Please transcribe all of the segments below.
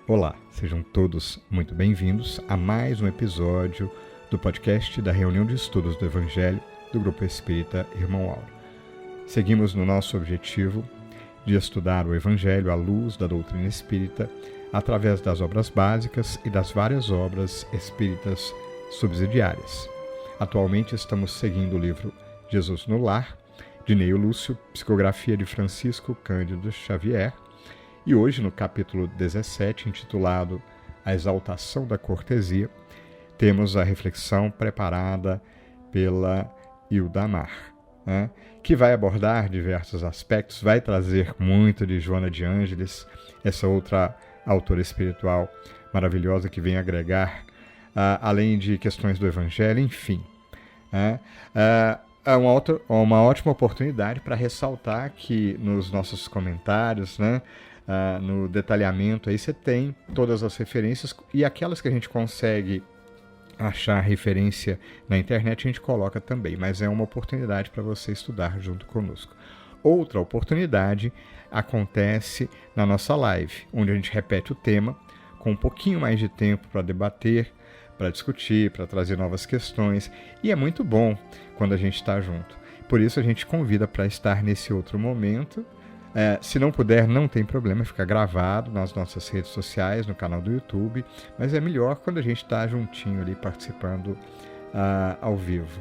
Olá, sejam todos muito bem-vindos a mais um episódio do podcast da Reunião de Estudos do Evangelho do Grupo Espírita Irmão Auro. Seguimos no nosso objetivo de estudar o Evangelho à luz da doutrina espírita através das obras básicas e das várias obras espíritas subsidiárias. Atualmente estamos seguindo o livro Jesus no Lar, de Neio Lúcio, psicografia de Francisco Cândido Xavier, e hoje, no capítulo 17, intitulado A Exaltação da Cortesia, temos a reflexão preparada pela Hilda Mar, que vai abordar diversos aspectos, vai trazer muito de Joana de Ângeles, essa outra autora espiritual maravilhosa que vem agregar, além de questões do Evangelho, enfim. É uma ótima oportunidade para ressaltar que nos nossos comentários, no detalhamento, aí você tem todas as referências e aquelas que a gente consegue achar referência na internet a gente coloca também, mas é uma oportunidade para você estudar junto conosco. Outra oportunidade acontece na nossa live, onde a gente repete o tema com um pouquinho mais de tempo para debater, para discutir, para trazer novas questões, e é muito bom quando a gente está junto. Por isso a gente convida para estar nesse outro momento. Se não puder, não tem problema, fica gravado nas nossas redes sociais, no canal do YouTube, mas é melhor quando a gente está juntinho ali participando ao vivo.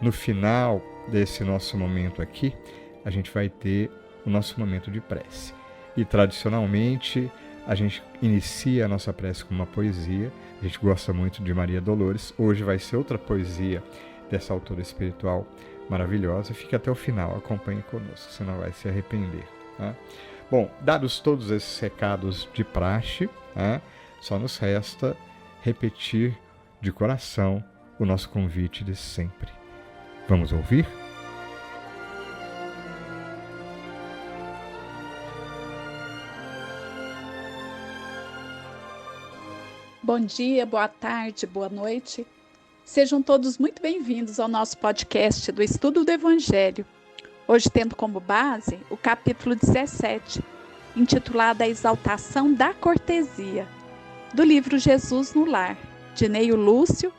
No final desse nosso momento aqui, a gente vai ter o nosso momento de prece. E tradicionalmente a gente inicia a nossa prece com uma poesia. A gente gosta muito de Maria Dolores. Hoje vai ser outra poesia dessa autora espiritual maravilhosa. Fique até o final, acompanhe conosco, você não vai se arrepender. Bom, dados todos esses recados de praxe, só nos resta repetir de coração o nosso convite de sempre. Vamos ouvir? Bom dia, boa tarde, boa noite. Sejam todos muito bem-vindos ao nosso podcast do Estudo do Evangelho. Hoje tendo como base o capítulo 17, intitulado A Exaltação da Cortesia, do livro Jesus no Lar, de Neio Lúcio,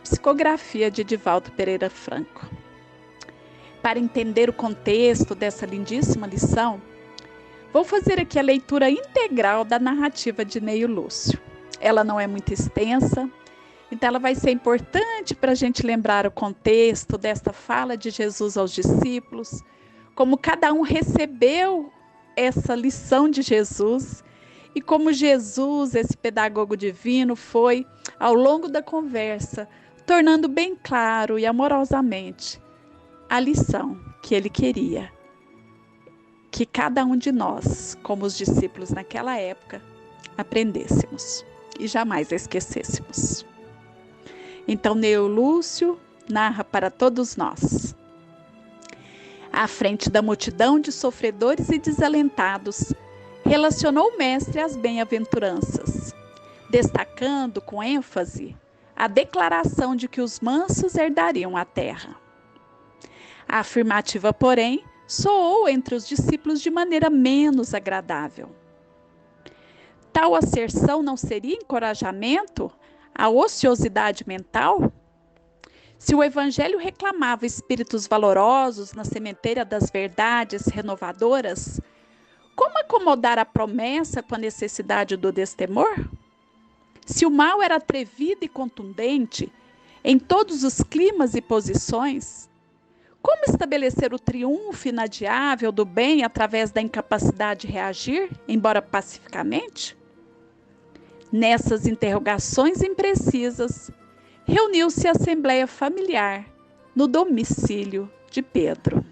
psicografia de Divaldo Pereira Franco. Para entender o contexto dessa lindíssima lição, vou fazer aqui a leitura integral da narrativa de Neio Lúcio. Ela não é muito extensa, então ela vai ser importante para a gente lembrar o contexto desta fala de Jesus aos discípulos, como cada um recebeu essa lição de Jesus e como Jesus, esse pedagogo divino, foi, ao longo da conversa, tornando bem claro e amorosamente a lição que ele queria que cada um de nós, como os discípulos naquela época, aprendêssemos e jamais a esquecêssemos. Então, Neio Lúcio narra para todos nós. À frente da multidão de sofredores e desalentados, relacionou o mestre as bem-aventuranças, destacando com ênfase a declaração de que os mansos herdariam a terra. A afirmativa, porém, soou entre os discípulos de maneira menos agradável. Tal asserção não seria encorajamento à ociosidade mental? Se o Evangelho reclamava espíritos valorosos na sementeira das verdades renovadoras, como acomodar a promessa com a necessidade do destemor? Se o mal era atrevido e contundente em todos os climas e posições, como estabelecer o triunfo inadiável do bem através da incapacidade de reagir, embora pacificamente? Nessas interrogações imprecisas, reuniu-se a assembleia familiar no domicílio de Pedro.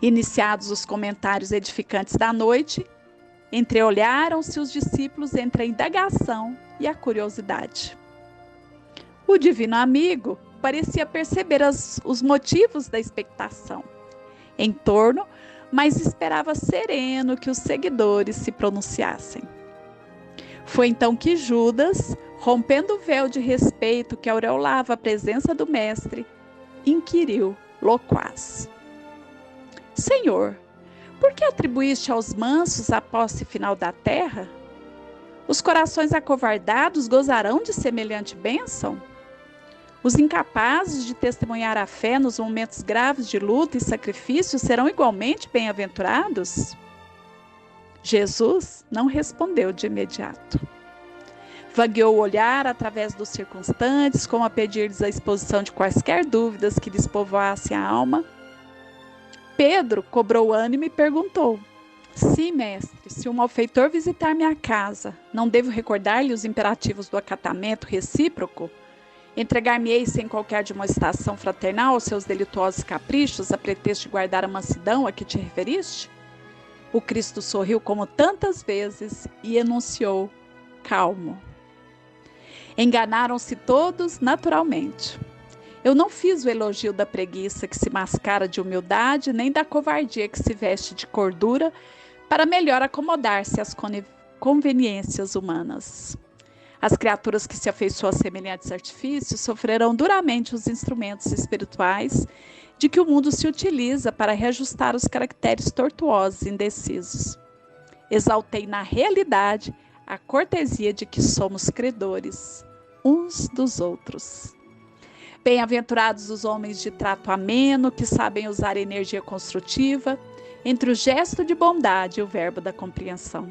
Iniciados os comentários edificantes da noite, entreolharam-se os discípulos entre a indagação e a curiosidade. O divino amigo parecia perceber os motivos da expectação em torno, mas esperava sereno que os seguidores se pronunciassem. Foi então que Judas, rompendo o véu de respeito que aureolava a presença do mestre, inquiriu loquaz: Senhor, por que atribuíste aos mansos a posse final da terra? Os corações acovardados gozarão de semelhante bênção? Os incapazes de testemunhar a fé nos momentos graves de luta e sacrifício serão igualmente bem-aventurados? Jesus não respondeu de imediato. Vagueou o olhar através dos circunstantes, como a pedir-lhes a exposição de quaisquer dúvidas que lhes povoassem a alma. Pedro cobrou ânimo e perguntou: Sim, mestre, se um malfeitor visitar minha casa, não devo recordar-lhe os imperativos do acatamento recíproco? Entregar-me-ei sem qualquer demonstração fraternal aos seus delituosos caprichos, a pretexto de guardar a mansidão a que te referiste? O Cristo sorriu como tantas vezes e enunciou, calmo: Enganaram-se todos naturalmente. Eu não fiz o elogio da preguiça que se mascara de humildade, nem da covardia que se veste de cordura, para melhor acomodar-se às conveniências humanas. As criaturas que se afeiçoam a semelhantes artifícios sofrerão duramente os instrumentos espirituais de que o mundo se utiliza para reajustar os caracteres tortuosos e indecisos. Exaltei na realidade a cortesia de que somos credores uns dos outros. Bem-aventurados os homens de trato ameno, que sabem usar a energia construtiva entre o gesto de bondade e o verbo da compreensão.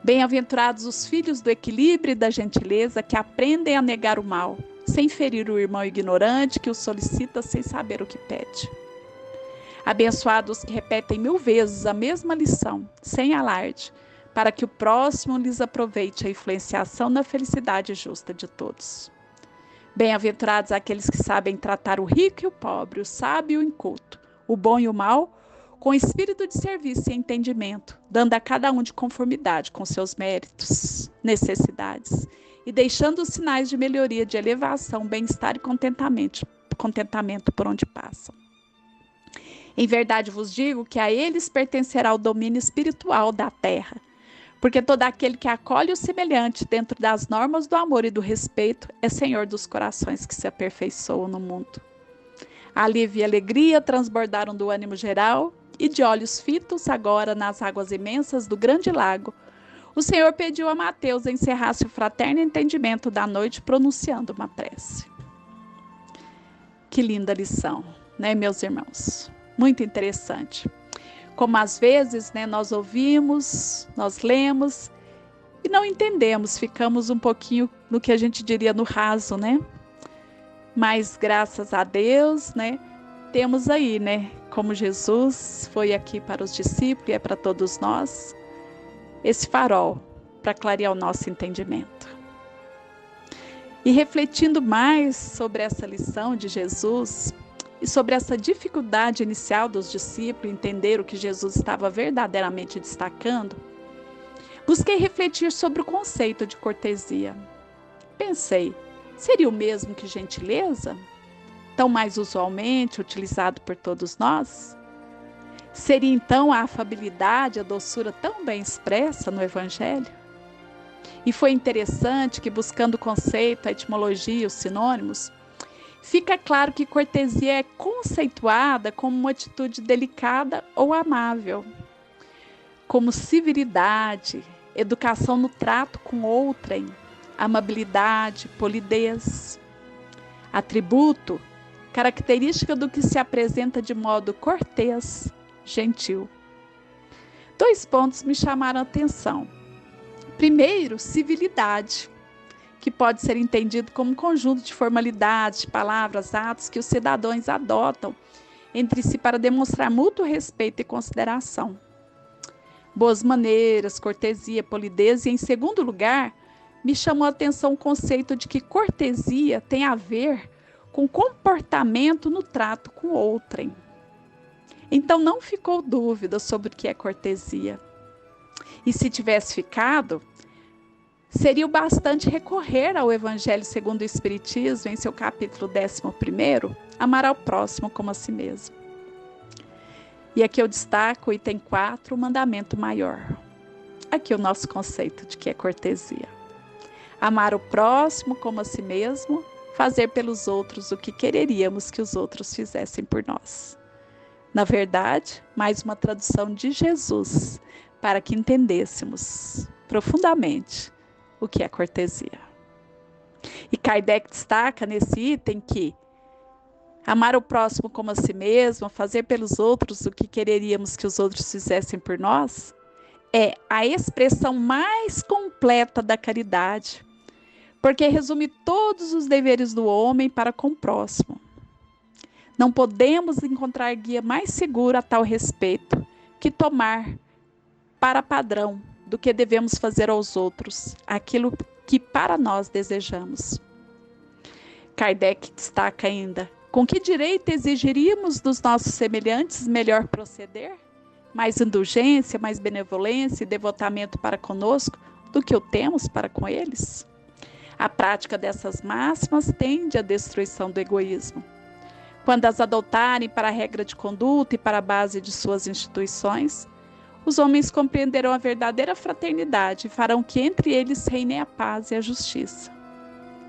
Bem-aventurados os filhos do equilíbrio e da gentileza, que aprendem a negar o mal, sem ferir o irmão ignorante que o solicita sem saber o que pede. Abençoados os que repetem 1000 vezes a mesma lição, sem alarde, para que o próximo lhes aproveite a influenciação na felicidade justa de todos. Bem-aventurados aqueles que sabem tratar o rico e o pobre, o sábio e o inculto, o bom e o mal, com espírito de serviço e entendimento, dando a cada um de conformidade com seus méritos, necessidades, e deixando os sinais de melhoria, de elevação, bem-estar e contentamento por onde passam. Em verdade vos digo que a eles pertencerá o domínio espiritual da terra, porque todo aquele que acolhe o semelhante dentro das normas do amor e do respeito é senhor dos corações que se aperfeiçoam no mundo. A alívio e alegria transbordaram do ânimo geral, e de olhos fitos agora nas águas imensas do grande lago, o Senhor pediu a Mateus encerrasse o fraterno entendimento da noite pronunciando uma prece. Que linda lição, né, meus irmãos? Muito interessante. Como às vezes, né, nós ouvimos, nós lemos e não entendemos, ficamos um pouquinho no que a gente diria no raso, né? Mas graças a Deus, né, temos aí, né, como Jesus foi aqui para os discípulos e é para todos nós, esse farol para clarear o nosso entendimento. E refletindo mais sobre essa lição de Jesus e sobre essa dificuldade inicial dos discípulos entender o que Jesus estava verdadeiramente destacando, busquei refletir sobre o conceito de cortesia. Pensei, seria o mesmo que gentileza? Tão mais usualmente utilizado por todos nós? Seria então a afabilidade, a doçura tão bem expressa no Evangelho? E foi interessante que, buscando o conceito, a etimologia, os sinônimos, fica claro que cortesia é conceituada como uma atitude delicada ou amável, como civilidade, educação no trato com outrem, amabilidade, polidez. Atributo, característica do que se apresenta de modo cortês, gentil. 2 pontos me chamaram a atenção. Primeiro, civilidade, que pode ser entendido como um conjunto de formalidades, de palavras, atos que os cidadãos adotam entre si para demonstrar mútuo respeito e consideração. Boas maneiras, cortesia, polidez e, em segundo lugar, me chamou a atenção o conceito de que cortesia tem a ver com comportamento no trato com outrem. Então não ficou dúvida sobre o que é cortesia. E se tivesse ficado, seria o bastante recorrer ao Evangelho segundo o Espiritismo, em seu capítulo 11, amar ao próximo como a si mesmo. E aqui eu destaco o item 4, o mandamento maior. Aqui o nosso conceito de que é cortesia. Amar o próximo como a si mesmo, fazer pelos outros o que quereríamos que os outros fizessem por nós. Na verdade, mais uma tradução de Jesus, para que entendêssemos profundamente o que é cortesia. E Kardec destaca nesse item que amar o próximo como a si mesmo, fazer pelos outros o que quereríamos que os outros fizessem por nós, é a expressão mais completa da caridade, porque resume todos os deveres do homem para com o próximo. Não podemos encontrar guia mais seguro a tal respeito que tomar para padrão do que devemos fazer aos outros, aquilo que para nós desejamos. Kardec destaca ainda: com que direito exigiríamos dos nossos semelhantes melhor proceder? Mais indulgência, mais benevolência e devotamento para conosco do que o temos para com eles? A prática dessas máximas tende à destruição do egoísmo. Quando as adotarem para a regra de conduta e para a base de suas instituições, os homens compreenderão a verdadeira fraternidade e farão que entre eles reine a paz e a justiça.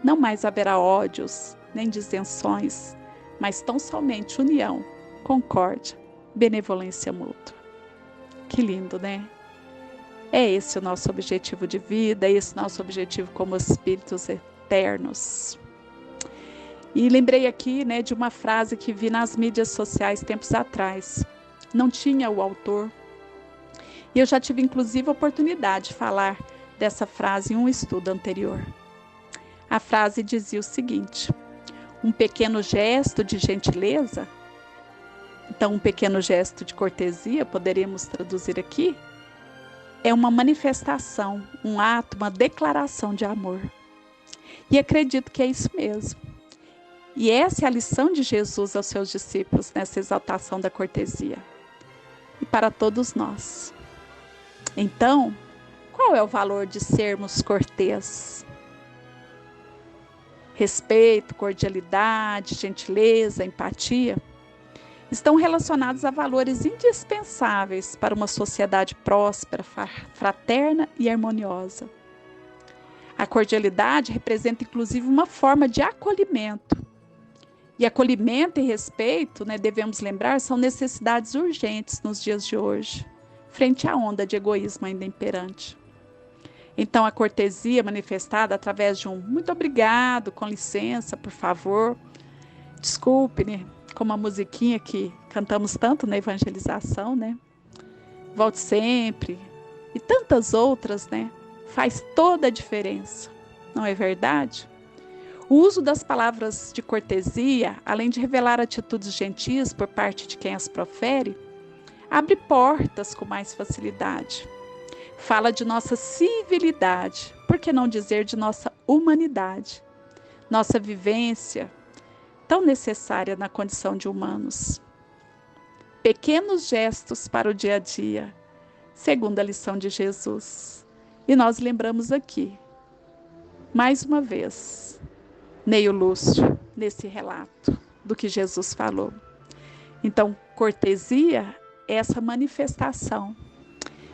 Não mais haverá ódios, nem dissenções, mas tão somente união, concórdia, benevolência mútua. Que lindo, né? É esse o nosso objetivo de vida, é esse o nosso objetivo como espíritos eternos. E lembrei aqui, né, de uma frase que vi nas mídias sociais tempos atrás. Não tinha o autor. E eu já tive, inclusive, a oportunidade de falar dessa frase em um estudo anterior. A frase dizia o seguinte: um pequeno gesto de gentileza, então um pequeno gesto de cortesia, poderíamos traduzir aqui, é uma manifestação, um ato, uma declaração de amor. E acredito que é isso mesmo. E essa é a lição de Jesus aos seus discípulos nessa exaltação da cortesia. E para todos nós. Então, qual é o valor de sermos cortês? Respeito, cordialidade, gentileza, empatia estão relacionados a valores indispensáveis para uma sociedade próspera, fraterna e harmoniosa. A cordialidade representa inclusive uma forma de acolhimento. E acolhimento e respeito, né, devemos lembrar, são necessidades urgentes nos dias de hoje, frente à onda de egoísmo ainda imperante. Então, a cortesia manifestada através de um muito obrigado, com licença, por favor, desculpe, né, como a musiquinha que cantamos tanto na evangelização, né, volte sempre, e tantas outras, né, faz toda a diferença, não é verdade? O uso das palavras de cortesia, além de revelar atitudes gentis por parte de quem as profere, abre portas com mais facilidade. Fala de nossa civilidade, por que não dizer de nossa humanidade, nossa vivência tão necessária na condição de humanos. Pequenos gestos para o dia a dia, segundo a lição de Jesus. E nós lembramos aqui, mais uma vez, Neio Lúcio, nesse relato do que Jesus falou. Então, cortesia é essa manifestação.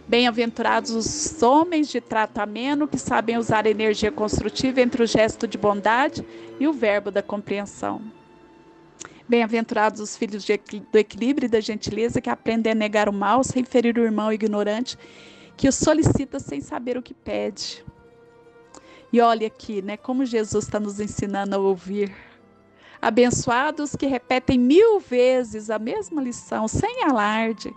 Bem-aventurados os homens de trato ameno que sabem usar a energia construtiva entre o gesto de bondade e o verbo da compreensão. Bem-aventurados os filhos do equilíbrio e da gentileza que aprendem a negar o mal sem ferir o irmão ignorante que o solicita sem saber o que pede. E olha aqui, né, como Jesus está nos ensinando a ouvir. Abençoados que repetem 1000 vezes a mesma lição, sem alarde,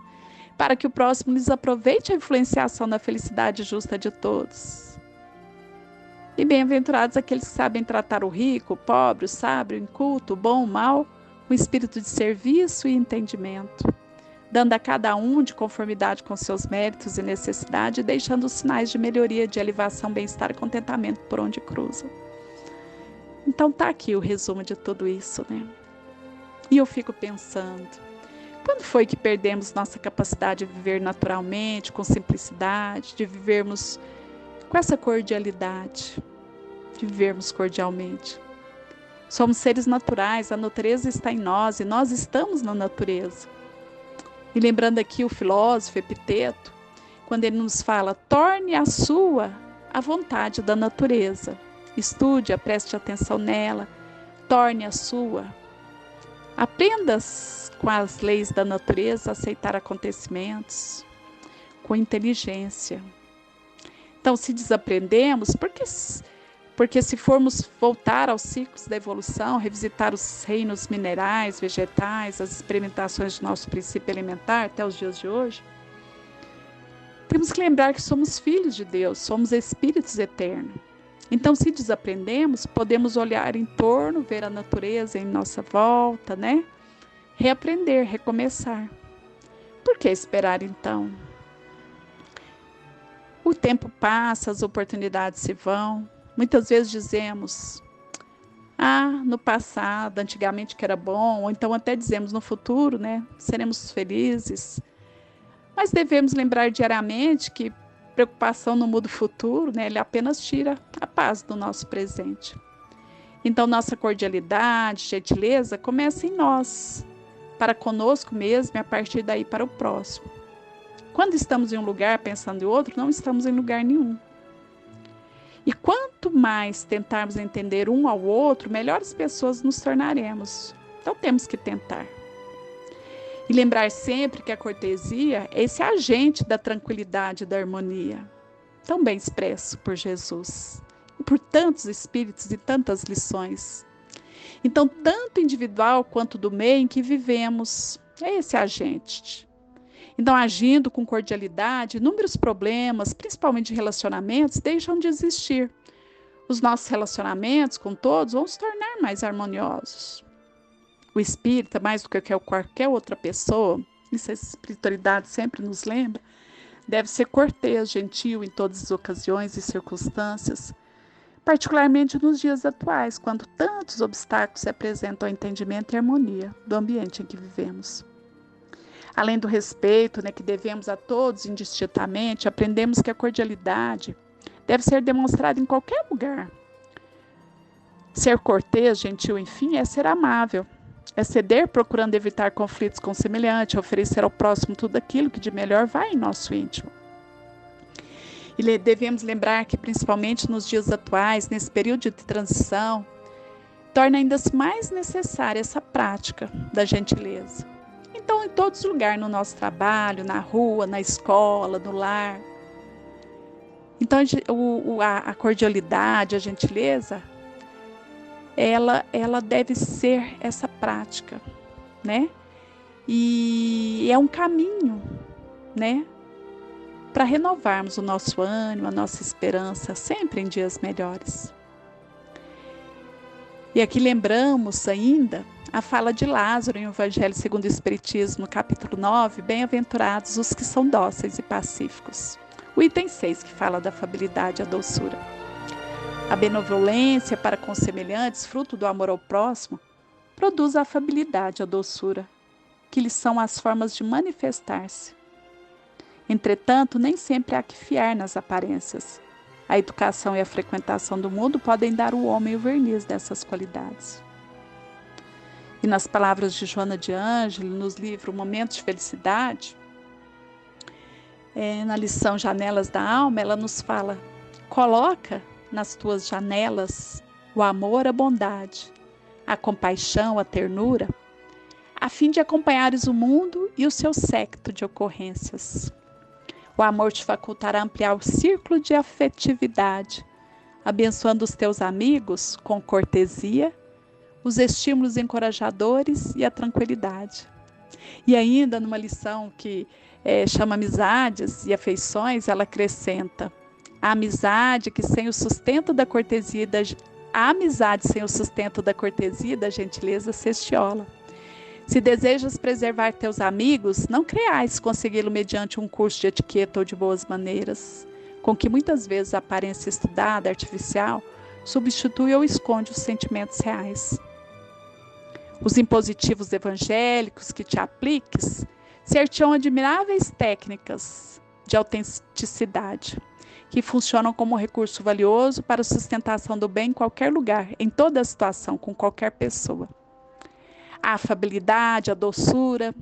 para que o próximo lhes aproveite a influenciação da felicidade justa de todos. E bem-aventurados aqueles que sabem tratar o rico, o pobre, o sábio, o inculto, o bom, o mal, com espírito de serviço e entendimento, dando a cada um de conformidade com seus méritos e necessidade, deixando os sinais de melhoria, de elevação, bem-estar e contentamento por onde cruzam. Então tá aqui o resumo de tudo isso, né? E eu fico pensando, quando foi que perdemos nossa capacidade de viver naturalmente, com simplicidade, de vivermos com essa cordialidade, de vivermos cordialmente? Somos seres naturais, a natureza está em nós e nós estamos na natureza. E lembrando aqui o filósofo Epiteto, quando ele nos fala, torne a sua a vontade da natureza. Estude-a, preste atenção nela, torne a sua. Aprenda com as leis da natureza a aceitar acontecimentos com inteligência. Então, se desaprendemos, porque se formos voltar aos ciclos da evolução, revisitar os reinos minerais, vegetais, as experimentações do nosso princípio elementar até os dias de hoje, temos que lembrar que somos filhos de Deus, somos espíritos eternos. Então, se desaprendemos, podemos olhar em torno, ver a natureza em nossa volta, né? Reaprender, recomeçar. Por que esperar então? O tempo passa, as oportunidades se vão. Muitas vezes dizemos, no passado, antigamente que era bom, ou então até dizemos no futuro, né? Seremos felizes. Mas devemos lembrar diariamente que preocupação não muda o futuro, né? Ele apenas tira a paz do nosso presente. Então, nossa cordialidade, gentileza começa em nós, para conosco mesmo e a partir daí para o próximo. Quando estamos em um lugar pensando em outro, não estamos em lugar nenhum. E quanto mais tentarmos entender um ao outro, melhores pessoas nos tornaremos. Então, temos que tentar. E lembrar sempre que a cortesia é esse agente da tranquilidade e da harmonia, tão bem expresso por Jesus, e por tantos espíritos e tantas lições. Então, tanto individual quanto do meio em que vivemos, é esse agente. Então, agindo com cordialidade, inúmeros problemas, principalmente de relacionamentos, deixam de existir. Os nossos relacionamentos com todos vão se tornar mais harmoniosos. O espírita, mais do que qualquer outra pessoa, isso a espiritualidade sempre nos lembra, deve ser cortês, gentil em todas as ocasiões e circunstâncias, particularmente nos dias atuais, quando tantos obstáculos se apresentam ao entendimento e harmonia do ambiente em que vivemos. Além do respeito, que devemos a todos indistintamente, aprendemos que a cordialidade deve ser demonstrada em qualquer lugar. Ser cortês, gentil, enfim, é ser amável. É ceder procurando evitar conflitos com o semelhante, oferecer ao próximo tudo aquilo que de melhor vai em nosso íntimo. E devemos lembrar que, principalmente nos dias atuais, nesse período de transição, torna ainda mais necessária essa prática da gentileza. Então, em todos os lugares, no nosso trabalho, na rua, na escola, no lar. Então, a cordialidade, a gentileza, ela deve ser essa prática, né? E é um caminho, né? Para renovarmos o nosso ânimo, a nossa esperança, sempre em dias melhores. E aqui lembramos ainda a fala de Lázaro em o Evangelho segundo o Espiritismo, no capítulo 9, bem-aventurados os que são dóceis e pacíficos. O item 6, que fala da afabilidade e a doçura. A benevolência para com os semelhantes, fruto do amor ao próximo, produz a afabilidade e a doçura, que lhes são as formas de manifestar-se. Entretanto, nem sempre há que fiar nas aparências. A educação e a frequentação do mundo podem dar ao homem o verniz dessas qualidades. E nas palavras de Joana de Ângelo, nos livros Momentos de Felicidade, na lição Janelas da Alma, ela nos fala, coloca nas tuas janelas o amor, a bondade, a compaixão, a ternura, a fim de acompanhares o mundo e o seu séquito de ocorrências. O amor te facultará ampliar o círculo de afetividade, abençoando os teus amigos com cortesia, os estímulos encorajadores e a tranquilidade. E ainda numa lição que chama Amizades e Afeições, ela acrescenta: a amizade sem o sustento da cortesia e da gentileza se estiola. Se desejas preservar teus amigos, não creais consegui-lo mediante um curso de etiqueta ou de boas maneiras, com que muitas vezes a aparência estudada, artificial, substitui ou esconde os sentimentos reais. Os impositivos evangélicos que te apliques ser-te-ão admiráveis técnicas de autenticidade, que funcionam como recurso valioso para a sustentação do bem em qualquer lugar, em toda situação, com qualquer pessoa. A afabilidade, a doçura,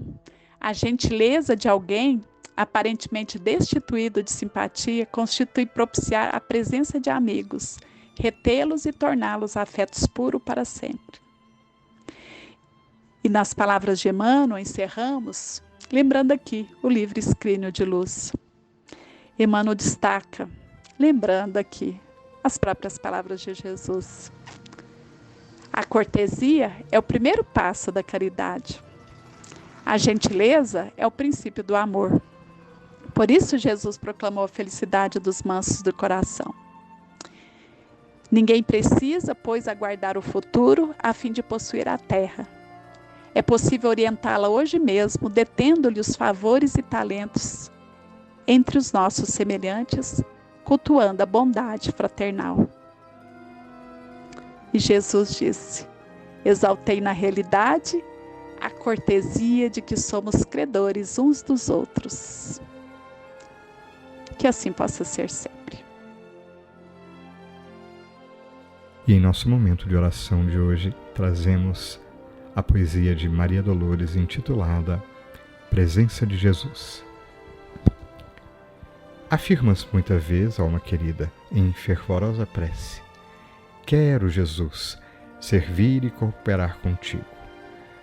A gentileza de alguém, aparentemente destituído de simpatia, constitui propiciar a presença de amigos, retê-los e torná-los afetos puros para sempre. E nas palavras de Emmanuel, encerramos, lembrando aqui o livro Escrínio de Luz. Emmanuel destaca, lembrando aqui as próprias palavras de Jesus. A cortesia é o primeiro passo da caridade. A gentileza é o princípio do amor. Por isso Jesus proclamou a felicidade dos mansos do coração. Ninguém precisa, pois, aguardar o futuro a fim de possuir a terra. É possível orientá-la hoje mesmo, detendo-lhe os favores e talentos entre os nossos semelhantes, cultuando a bondade fraternal. E Jesus disse: exaltei na realidade a cortesia de que somos credores uns dos outros. Que assim possa ser sempre. E em nosso momento de oração de hoje, trazemos a poesia de Maria Dolores intitulada Presença de Jesus. Afirmas muita vez, alma querida, em fervorosa prece: quero, Jesus, servir e cooperar contigo.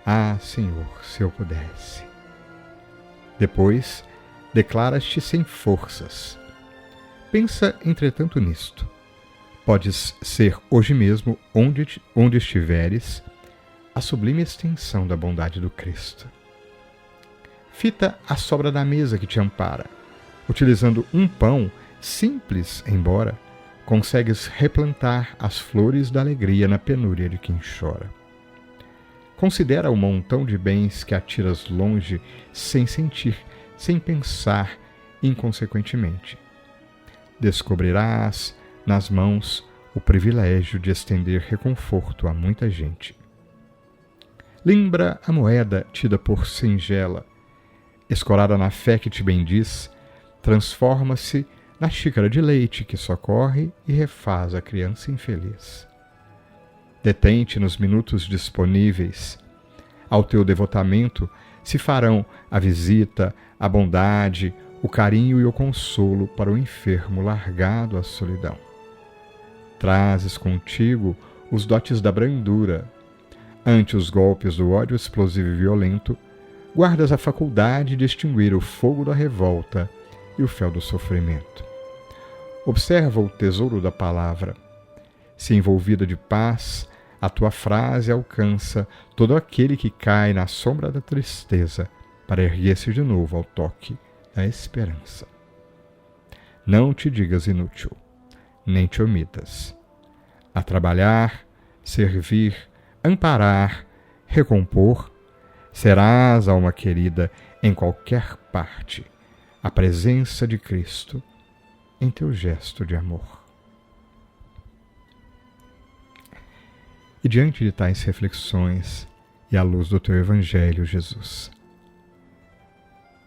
Ah, Senhor, se eu pudesse. Depois, declaras-te sem forças. Pensa, entretanto, nisto. Podes ser hoje mesmo, onde estiveres, a sublime extensão da bondade do Cristo. Fita a sobra da mesa que te ampara. Utilizando um pão, simples embora, consegues replantar as flores da alegria na penúria de quem chora. Considera o montão de bens que atiras longe, sem sentir, sem pensar, inconsequentemente. Descobrirás nas mãos o privilégio de estender reconforto a muita gente. Lembra a moeda tida por singela, escorada na fé que te bendiz, transforma-se na xícara de leite que socorre e refaz a criança infeliz. Detente nos minutos disponíveis. Ao teu devotamento se farão a visita, a bondade, o carinho e o consolo para o enfermo largado à solidão. Trazes contigo os dotes da brandura. Ante os golpes do ódio explosivo e violento, guardas a faculdade de extinguir o fogo da revolta e o fel do sofrimento. Observa o tesouro da palavra. Se envolvida de paz, a tua frase alcança todo aquele que cai na sombra da tristeza para erguer-se de novo ao toque da esperança. Não te digas inútil, nem te omitas. A trabalhar, servir, amparar, recompor, serás, alma querida, em qualquer parte, a presença de Cristo em teu gesto de amor. E diante de tais reflexões e à luz do teu Evangelho, Jesus,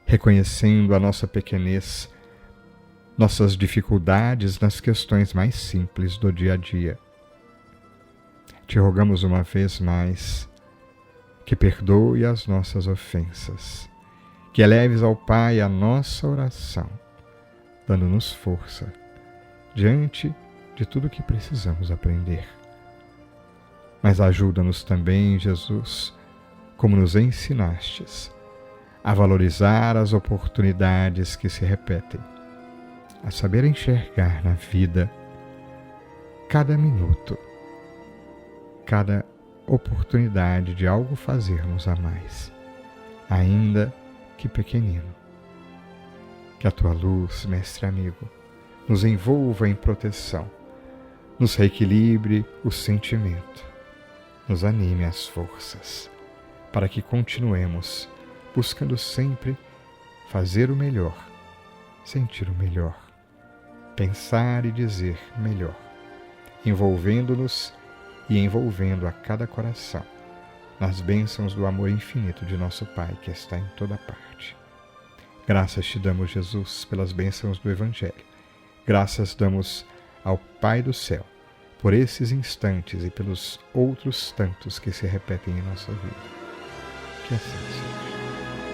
reconhecendo a nossa pequenez, nossas dificuldades nas questões mais simples do dia a dia, te rogamos uma vez mais que perdoe as nossas ofensas, que eleves ao Pai a nossa oração, dando-nos força diante de tudo que precisamos aprender. Mas ajuda-nos também, Jesus, como nos ensinastes, a valorizar as oportunidades que se repetem, a saber enxergar na vida cada minuto, cada oportunidade de algo fazermos a mais, ainda que pequenino. Que a tua luz, mestre amigo, nos envolva em proteção, nos reequilibre o sentimento, nos anime as forças, para que continuemos buscando sempre fazer o melhor, sentir o melhor, pensar e dizer melhor, envolvendo-nos e envolvendo a cada coração nas bênçãos do amor infinito de nosso Pai que está em toda parte. Graças te damos, Jesus, pelas bênçãos do Evangelho. Graças damos ao Pai do céu por esses instantes e pelos outros tantos que se repetem em nossa vida. Que assim seja.